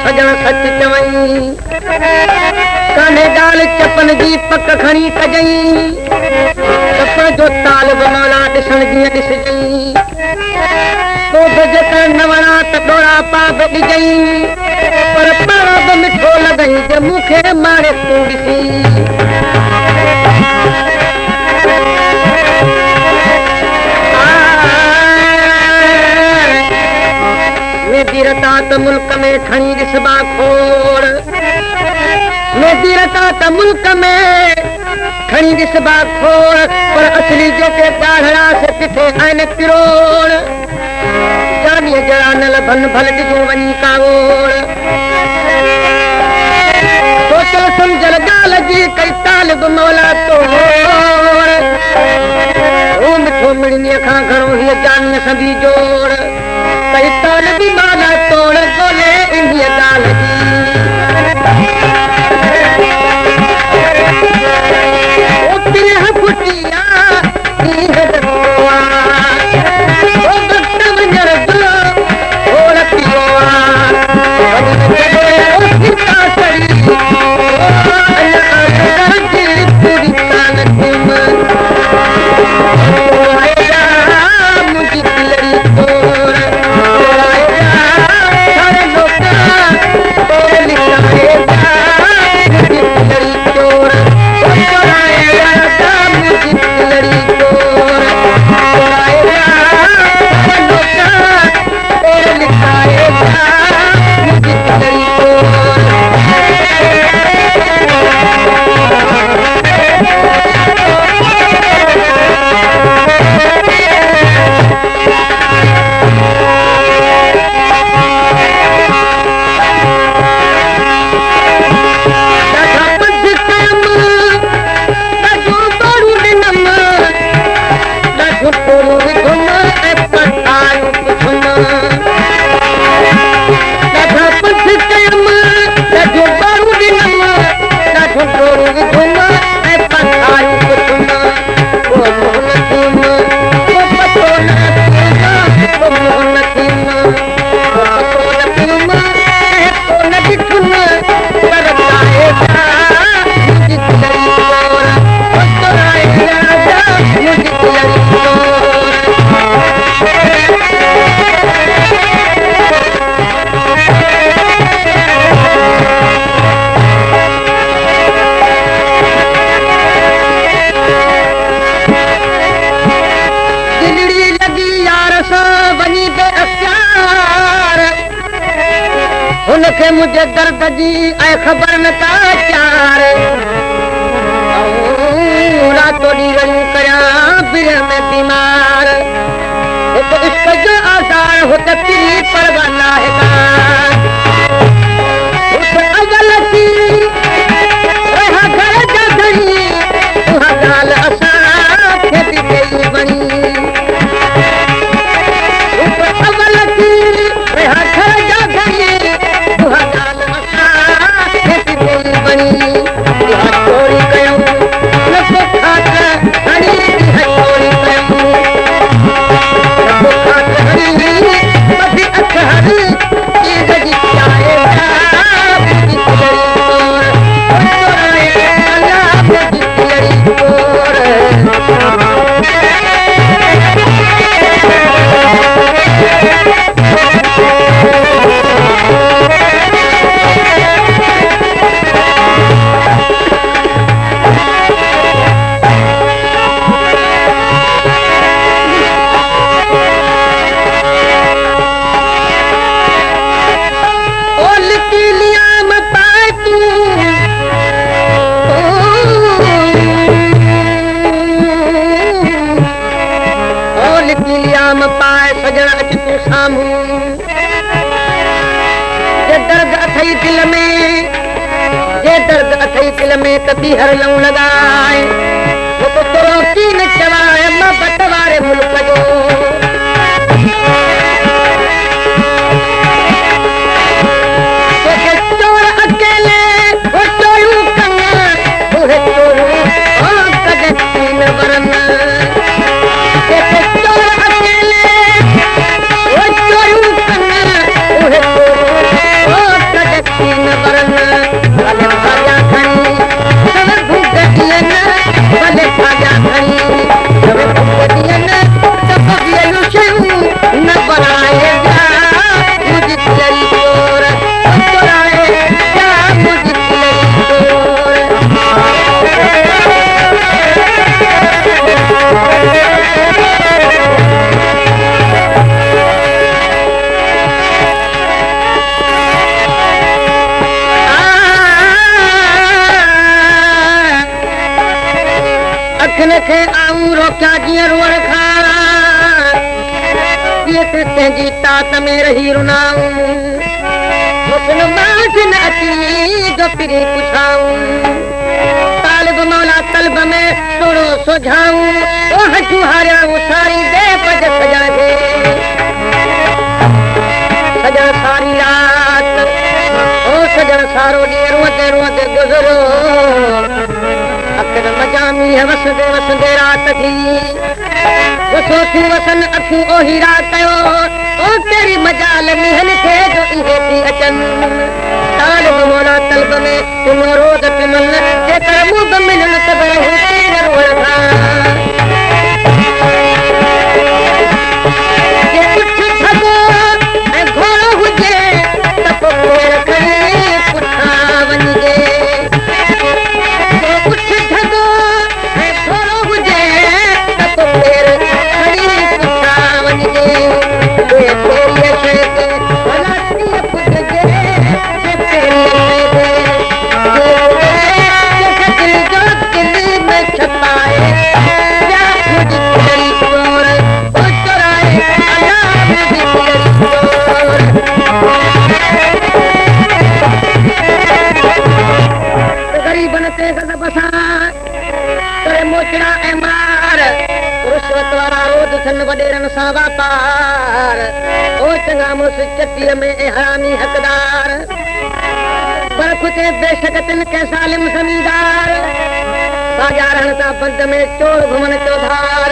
सजण सच चवई कान्हे ॻाल चपन जी पक खणी कजई चपन जो ताल बनौला ॾिसण जीअं ॾिसजई तो जेकर न वणा त डोरा पाप ॾिजई पर पाण बि मिठो लॻई जे मूंखे मारे तूं ॾिसी मेदी रता त मुल्क में खणी ॾिसबा खोड़ मेदी रता त मुल्क में खणी ॾिसबा खोड़ पर असली जेके ॻाढ़ड़ा से किथे आहिनि किरोड़ जानीअ जहिड़ा न लभन भल ॾिजो वञी कावोड़ सोचल सम्झल ॻाल्हि जी कई तालिब मौला तोड़ ओ मिठो मिड़नीअ खां घणो हीअ जानीअ सभी जोड़ कई तालिबी मौला तोड़ ॻोल्हे इंदीअ ॻाल्हि जी फुटिया हुनखे मुंहिंजे दर्द जी ऐं ख़बर न का चार रातो ॾींहुं रहियूं करियां बिर में बीमार हिकु इश्क जो आज़ार हुते पीरी परवाना अवल थी रहा घर जा धणी उहा ॻाल्हि असांखे बि ॾेई वणी अवल थी रहा घर जा धणी चोरी कयूं पाए सजण अच तूं साम्हूं जे दर्द अथई दिल में त बीहर लऊं लॻाए तुरो कीन चवाए मां बट वारे मुल्क जो चोर अकेले चोरियूं कनि उहे चोरियूं कॾहिं कीन वरनि चोर अकेले चोरियूं कनि उहे चोरियूं कॾहिं पुछा जीअं रोअण खां तंहिंजी तात में रही रुनाऊं न अची जो फिरी पुछाऊं तालिब मौला तलब में थोड़ो सोझाऊं ओ हथू हारियाऊं सारी दे पज सजण खे सजण सारी रात ओ सजण सारो ॾींहुं रोअंदे रोअंदे गुज़रो अखियुनि मजामी वसंदे वसंदे रात थी वसो थियूं वसन अखियूं ओही रात कयो ओ कहिड़ी मजाल मींहनि खे जो इहे थी अचनि तालिब मौला तलब में तुम रोज़ पिनल जेकर मूं बि मिलनि त रोअण खां जे कुझु थधो ऐं घोड़ो हुजे त पोइ खणी पुठियां वञिजे कुझु थधो ऐं घोड़ो हुजे त पोइ खणी पुठियां वञिजे वडेरनि सां वापार ओ चङा मुड़ुस चटीअ में हरामी हक़दार पर खुचे बेशक तिन के सालिम ज़मींदार बाज़ारनि सां बंद में चोर घुमनि चौधार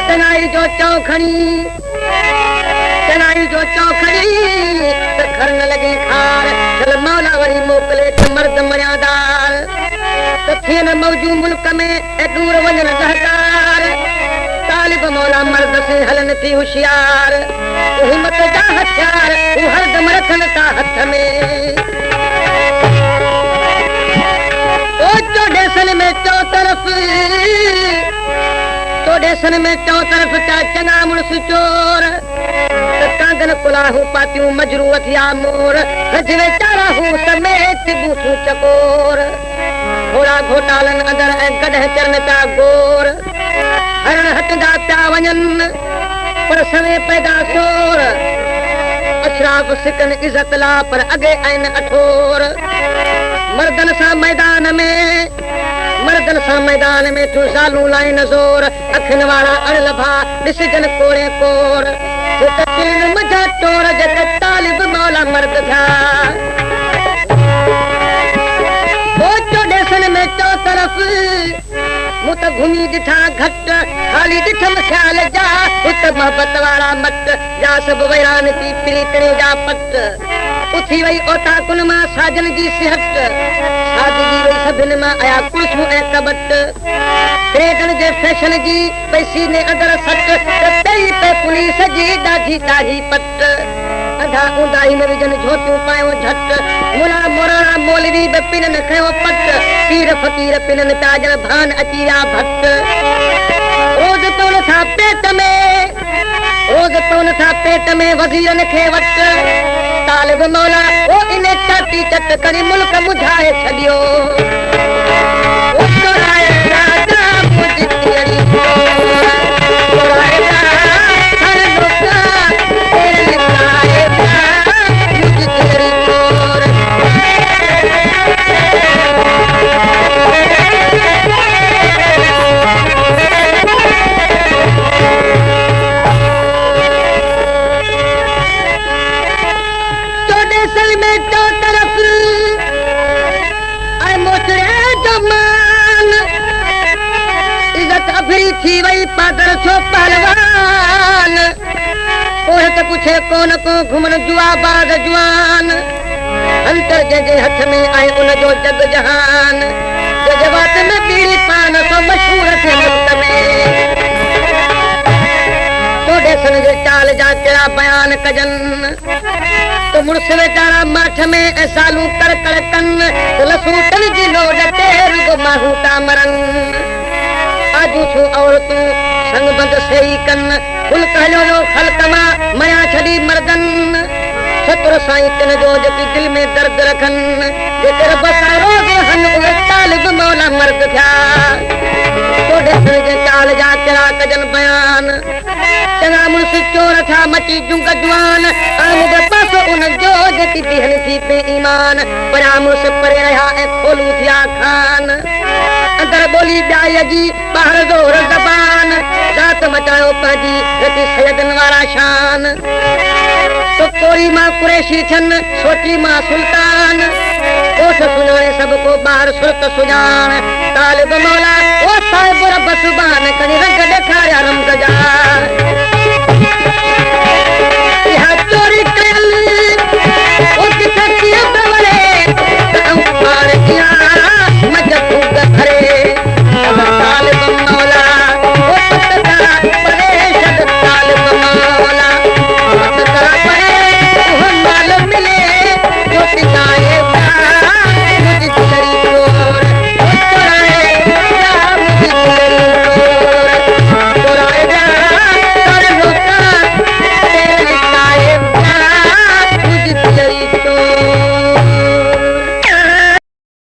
चनाई जो चौखणी त खर न लॻे खार चल मौला वरी मोकिले त मर्द मर्यादार त थियनि मौजू मुल्क में ऐं दूर वञनि सहकार तालिब मौला मर्द से हलन थी होशियार हिम्मत जा हथियार तू हरदम रखन था हथ में ओ चौडेसन में चौतरफ चा चङा मुड़ुस चोर कांगन कुलाहू पातियूं मजरू थिया मोर रज वेचारा हूं समेत बूथू चकोर घोड़ा घोटालन अंदर ऐं गॾह चरन था गोर हरण हटंदा पिया वञनि पर सवे पैदा शोर अशराफ सिकन इज़त ला पर अॻे आहिनि अठोर मर्दनि सां मैदान में तूं ज़ालूं लाइन ज़ोर अखियुनि वारा अड़ल भा ॾिसजनि कोड़े कोर मजा टोर जेके तालिब मौला मर्द थिया चोडेसन में चौतरफ मूं त घुमी ॾिठा घट खाली ॾिठम ख़्याल जा हित मोहबत वारा मट जा सभु वैरान थी प्रीतणे जा पट उथी वई ओताकुन मां साजन जी सिहत सादगी वई सभिनि मां आया कुर्सियूं ऐं कबट क्रेडन जे फैशन जी पई सीने अंदर सट त पई पे पुलिस जी ॾाढी ॾाढी पट अधा ऊंदाही में विझनि झोटियूं पायो झट मुला मोराणा मौलवी बि पिननि खयो पट पीर फ़कीर पिननि ताजन भान अची विया भट रोज़ तो नथा पेट में वज़ीरनि खे वट तालिब मौला ओ इन चाटी चट करी मुल्क मुझाए छॾियो थी वई पादर छो पहलवान ओह त पुछे कोन को घुमन जुआबाद जुआन अंतर जे हथ में आए उन जो जग जहान जे जवात में बीड़ी पान सो मशहूर थे मुल्क में चोडेसन जे चाल जा केड़ा बयान कजन तो मुड़स वेचारा माठ में सालू कर कर कन लसूटन जी लोड ते रुगो माहू ता मरन आजू छो औरतूं संग बंद सही कन फुल कहलो खलक मां मया छड़ी मर्दन सतुर साईं तिन जो जेकी दिल में दर्द रखन जेकर बसारो हन उहे तालिब मौला मर्द थिया तो ॾिसण जे चाल जा कहिड़ा कजन बयान चङा मुड़ुस चोर थिया मची जुंग जुआन आमद पासो उन जो जेकी दिहन थी पे ईमान परा मुड़ुस परे रहिया ऐं खोलू थिया खान अंदर बोली ॿियाई जी ॿाहिर ज़ोर ज़बान रात मचायो पंहिंजी रती सैयदन वारा शान तो कोई मां कुरैशी थियन सोची मां सुल्तान कोठ सुञाणे सभ को ॿाहिर सुरत सुञाण तालिब मौला ओ साहिब रब सुभान करी